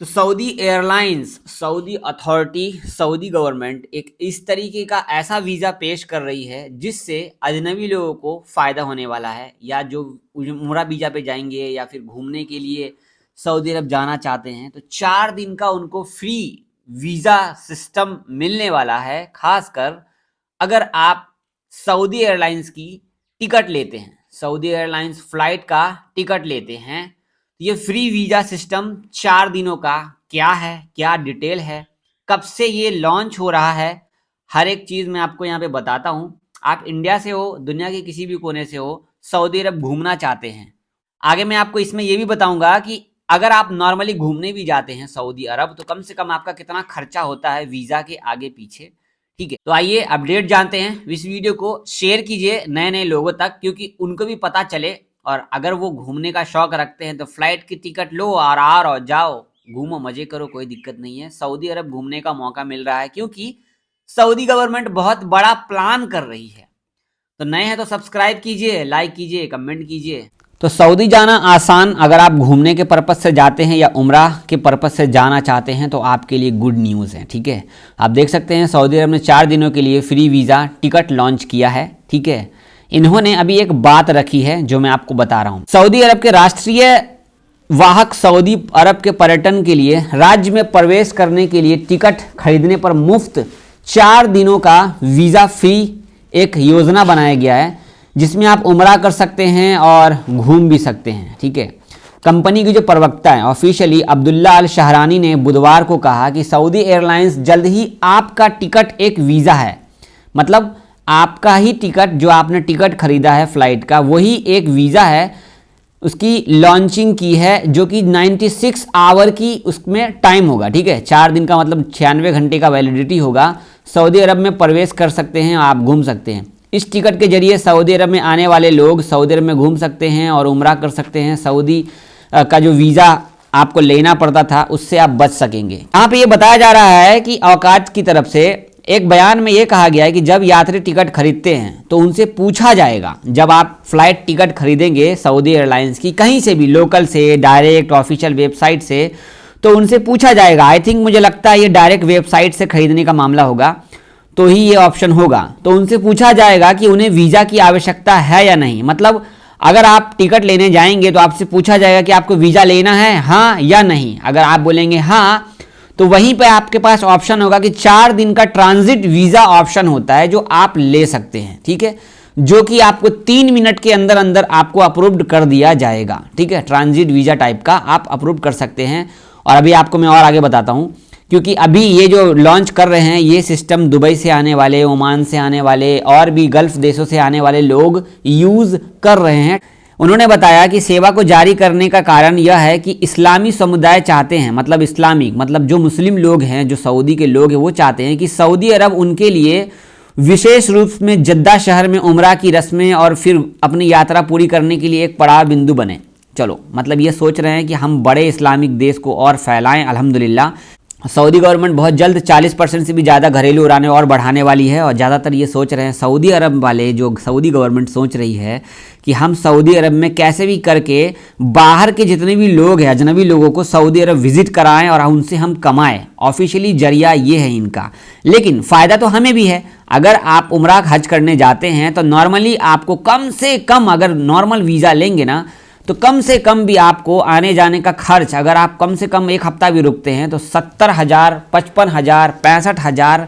तो Saudi airlines, Saudi authority, Saudi government एक इस तरीके का ऐसा वीज़ा पेश कर रही है जिससे अजनबी लोगों को फ़ायदा होने वाला है, या जो उम्रा वीज़ा पे जाएंगे या फिर घूमने के लिए सऊदी अरब जाना चाहते हैं तो 4 दिन का उनको फ्री वीज़ा सिस्टम मिलने वाला है। खासकर अगर आप सऊदी एयरलाइंस की टिकट लेते हैं, सऊदी एयरलाइंस फ्लाइट का टिकट लेते हैं, ये फ्री वीज़ा सिस्टम 4 दिनों का क्या है, क्या डिटेल है, कब से ये लॉन्च हो रहा है, हर एक चीज़ मैं आपको यहाँ पे बताता हूँ। आप इंडिया से हो, दुनिया के किसी भी कोने से हो, सऊदी अरब घूमना चाहते हैं, आगे मैं आपको इसमें ये भी बताऊंगा कि अगर आप नॉर्मली घूमने भी जाते हैं सऊदी अरब तो कम से कम आपका कितना खर्चा होता है वीज़ा के आगे पीछे। ठीक है, तो आइए अपडेट जानते हैं। इस वीडियो को शेयर कीजिए नए नए लोगों तक, क्योंकि उनको भी पता चले, और अगर वो घूमने का शौक रखते हैं तो फ्लाइट की टिकट लो और आओ जाओ, घूमो मजे करो, कोई दिक्कत नहीं है। सऊदी अरब घूमने का मौका मिल रहा है क्योंकि सऊदी गवर्नमेंट बहुत बड़ा प्लान कर रही है। तो नए हैं तो सब्सक्राइब कीजिए, लाइक कीजिए, कमेंट कीजिए। तो सऊदी जाना आसान, अगर आप घूमने के पर्पज़ से जाते हैं या उम्रा के पर्पज़ से जाना चाहते हैं तो आपके लिए गुड न्यूज़ है। ठीक है, आप देख सकते हैं सऊदी अरब ने 4 दिनों के लिए फ्री वीज़ा टिकट लॉन्च किया है। ठीक है, इन्होंने अभी एक बात रखी है जो मैं आपको बता रहा हूँ। सऊदी अरब के राष्ट्रीय वाहक सऊदी अरब के पर्यटन के लिए राज्य में प्रवेश करने के लिए टिकट खरीदने पर मुफ्त 4 दिनों का वीज़ा फ्री एक योजना बनाया गया है, जिसमें आप उम्रा कर सकते हैं और घूम भी सकते हैं। ठीक है, कंपनी की जो प्रवक्ता है ऑफिशियली अब्दुल्ला अल शहरानी ने बुधवार को कहा कि सऊदी एयरलाइंस जल्द ही आपका टिकट एक वीज़ा है, मतलब आपका ही टिकट जो आपने टिकट खरीदा है फ्लाइट का वही एक वीज़ा है, उसकी लॉन्चिंग की है, जो कि 96 आवर की उसमें टाइम होगा। ठीक है, 4 दिन का मतलब 96 घंटे का वैलिडिटी होगा। सऊदी अरब में प्रवेश कर सकते हैं, आप घूम सकते हैं। इस टिकट के जरिए सऊदी अरब में आने वाले लोग सऊदी अरब में घूम सकते हैं और उम्रा कर सकते हैं। सऊदी का जो वीज़ा आपको लेना पड़ता था उससे आप बच सकेंगे। यहाँ पे ये बताया जा रहा है कि औकात की तरफ से एक बयान में ये कहा गया है कि जब यात्री टिकट खरीदते हैं तो उनसे पूछा जाएगा, जब आप फ्लाइट टिकट खरीदेंगे सऊदी एयरलाइंस की कहीं से भी, लोकल से, डायरेक्ट ऑफिशियल वेबसाइट से, तो उनसे पूछा जाएगा। आई थिंक मुझे लगता है ये डायरेक्ट वेबसाइट से खरीदने का मामला होगा तो ही ये ऑप्शन होगा। तो उनसे पूछा जाएगा कि उन्हें वीज़ा की आवश्यकता है या नहीं। मतलब अगर आप टिकट लेने जाएंगे तो आपसे पूछा जाएगा कि आपको वीज़ा लेना है, हाँ या नहीं। अगर आप बोलेंगे हाँ तो वहीं पे आपके पास ऑप्शन होगा कि 4 दिन का ट्रांजिट वीज़ा ऑप्शन होता है जो आप ले सकते हैं। ठीक है, जो कि आपको 3 मिनट के अंदर अंदर आपको अप्रूव्ड कर दिया जाएगा। ठीक है, ट्रांजिट वीज़ा टाइप का आप अप्रूव कर सकते हैं। और अभी आपको मैं और आगे बताता हूँ, क्योंकि अभी ये जो लॉन्च कर रहे हैं ये सिस्टम दुबई से आने वाले, ओमान से आने वाले और भी गल्फ देशों से आने वाले लोग यूज़ कर रहे हैं। उन्होंने बताया कि सेवा को जारी करने का कारण यह है कि इस्लामी समुदाय चाहते हैं, मतलब इस्लामिक मतलब जो मुस्लिम लोग हैं, जो सऊदी के लोग हैं, वो चाहते हैं कि सऊदी अरब उनके लिए विशेष रूप में जद्दा शहर में उम्रा की रस्में और फिर अपनी यात्रा पूरी करने के लिए एक पड़ाव बिंदु बने। चलो, मतलब ये सोच रहे हैं कि हम बड़े इस्लामिक देश को और फैलाएं। अल्हम्दुलिल्लाह सऊदी गवर्नमेंट बहुत जल्द 40% से भी ज़्यादा घरेलू उड़ानें और बढ़ाने वाली है। और ज़्यादातर ये सोच रहे हैं सऊदी अरब वाले, जो सऊदी गवर्नमेंट सोच रही है कि हम सऊदी अरब में कैसे भी करके बाहर के जितने भी लोग हैं, अजनबी लोगों को सऊदी अरब विजिट कराएं और उनसे हम कमाएं। ऑफिशियली जरिया ये है इनका, लेकिन फ़ायदा तो हमें भी है। अगर आप उम्रा हज करने जाते हैं तो नॉर्मली आपको कम से कम, अगर नॉर्मल वीज़ा लेंगे ना तो कम से कम भी आपको आने जाने का खर्च, अगर आप कम से कम 1 हफ्ता भी रुकते हैं तो 70,000, 55,000, 65,000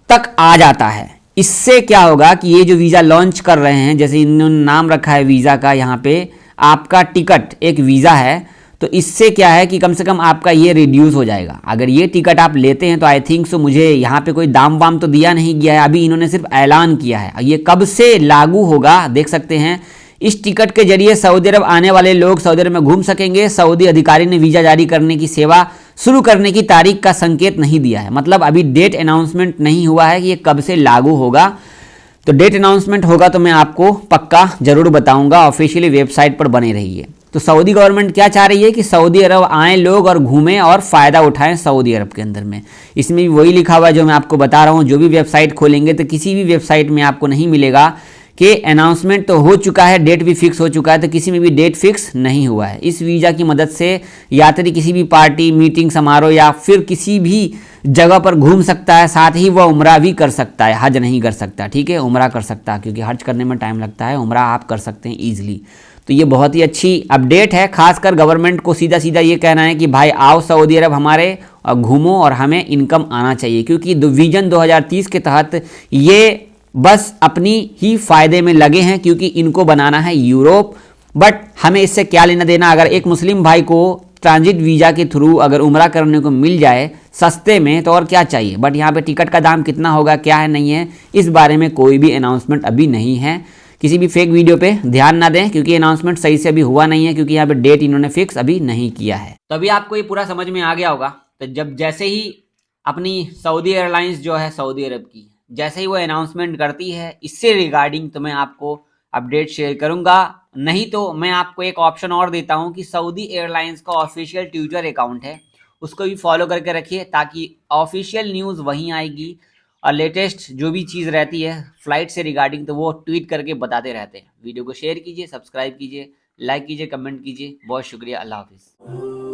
तक आ जाता है। इससे क्या होगा कि ये जो वीज़ा लॉन्च कर रहे हैं, जैसे इन्होंने नाम रखा है वीज़ा का, यहाँ पे आपका टिकट एक वीज़ा है, तो इससे क्या है कि कम से कम आपका ये रिड्यूस हो जाएगा। अगर ये टिकट आप लेते हैं तो आई थिंक सो, मुझे यहाँ पे कोई दाम वाम तो दिया नहीं गया है, अभी इन्होंने सिर्फ ऐलान किया है। ये कब से लागू होगा देख सकते हैं। इस टिकट के जरिए सऊदी अरब आने वाले लोग सऊदी अरब में घूम सकेंगे। सऊदी अधिकारी ने वीज़ा जारी करने की सेवा शुरू करने की तारीख का संकेत नहीं दिया है, मतलब अभी डेट अनाउंसमेंट नहीं हुआ है कि ये कब से लागू होगा। तो डेट अनाउंसमेंट होगा तो मैं आपको पक्का जरूर बताऊंगा। ऑफिशियली वेबसाइट पर बने रहिए। तो सऊदी गवर्नमेंट क्या चाह रही है कि सऊदी अरब आएँ लोग और घूमें और फ़ायदा उठाएं सऊदी अरब के अंदर में। इसमें भी वही लिखा हुआ है जो मैं आपको बता रहा हूँ। जो भी वेबसाइट खोलेंगे तो किसी भी वेबसाइट में आपको नहीं मिलेगा कि अनाउंसमेंट तो हो चुका है, डेट भी फिक्स हो चुका है, तो किसी में भी डेट फिक्स नहीं हुआ है। इस वीज़ा की मदद से यात्री किसी भी पार्टी, मीटिंग, समारोह या फिर किसी भी जगह पर घूम सकता है, साथ ही वह उम्रा भी कर सकता है, हज नहीं कर सकता, ठीक है, उम्रा कर सकता है, क्योंकि हज करने में टाइम लगता है, उम्रा आप कर सकते हैं ईजिली। तो ये बहुत ही अच्छी अपडेट है। खासकर गवर्नमेंट को सीधा सीधा ये कहना है कि भाई आओ सऊदी अरब हमारे और घूमो और हमें इनकम आना चाहिए, क्योंकि विजन 2030 के तहत ये बस अपनी ही फायदे में लगे हैं, क्योंकि इनको बनाना है यूरोप। बट हमें इससे क्या लेना देना। अगर एक मुस्लिम भाई को ट्रांजिट वीज़ा के थ्रू अगर उम्रा करने को मिल जाए सस्ते में तो और क्या चाहिए। बट यहाँ पे टिकट का दाम कितना होगा, क्या है, नहीं है, इस बारे में कोई भी अनाउंसमेंट अभी नहीं है। किसी भी फेक वीडियो पे ध्यान ना दें, क्योंकि अनाउंसमेंट सही से अभी हुआ नहीं है, क्योंकि यहाँ पे डेट इन्होंने फिक्स अभी नहीं किया है। तो अभी आपको ये पूरा समझ में आ गया होगा। तो जब जैसे ही अपनी सऊदी एयरलाइंस जो है सऊदी अरब की, जैसे ही वो अनाउंसमेंट करती है इससे रिगार्डिंग, तो मैं आपको अपडेट शेयर करूंगा। नहीं तो मैं आपको एक ऑप्शन और देता हूं कि सऊदी एयरलाइंस का ऑफिशियल ट्विटर अकाउंट है, उसको भी फॉलो करके रखिए, ताकि ऑफिशियल न्यूज़ वहीं आएगी और लेटेस्ट जो भी चीज़ रहती है फ्लाइट से रिगार्डिंग तो वो ट्वीट करके बताते रहते हैं। वीडियो को शेयर कीजिए, सब्सक्राइब कीजिए, लाइक कीजिए, कमेंट कीजिए। बहुत शुक्रिया। अल्लाह हाफिज़।